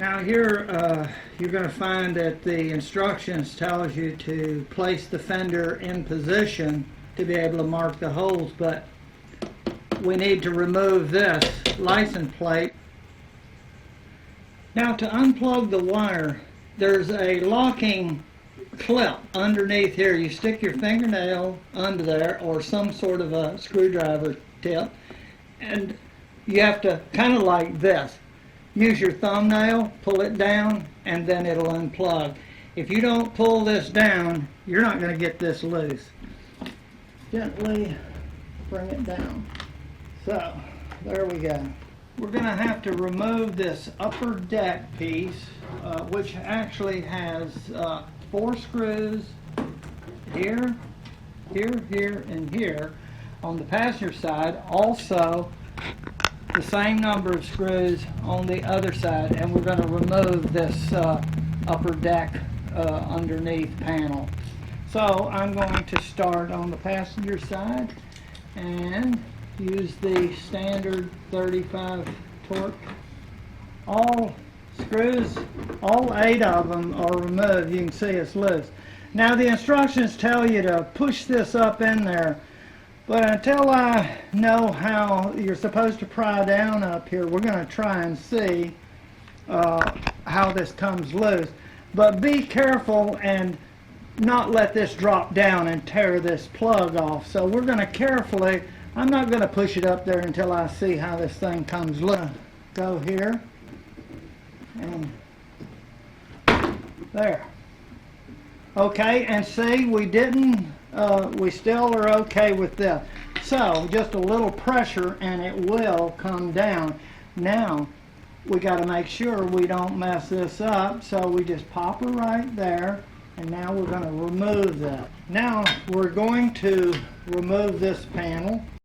Now here you're going to find that the instructions tells you to place the fender in position to be able to mark the holes, but we need to remove this license plate. Now to unplug the wire, there's a locking clip underneath here. You stick your fingernail under there or some sort of a screwdriver tip, and you have to kind of like this. Use your thumbnail, pull it down, and then it'll unplug. If you don't pull this down, you're not going to get this loose. Gently bring it down. So, there we go. We're going to have to remove this upper deck piece, which actually has 4 screws here, here, and here on the passenger side. Also, the same number of screws on the other side, and we're going to remove this upper deck underneath panel. So I'm going to start on the passenger side and use the standard 35 torque. All screws, all 8 of them are removed. You can see it's loose. Now the instructions tell you to push this up in there, but until I know how you're supposed to pry down up here, we're going to try and see how this comes loose. But be careful and not let this drop down and tear this plug off. So we're going to carefully, I'm not going to push it up there until I see how this thing comes loose. Go here and there. Okay, and see, we didn't, we still are okay with this. So just a little pressure and it will come down. Now we got to make sure we don't mess this up, so we just pop her right there, and now we're going to remove that. Now we're going to remove this panel.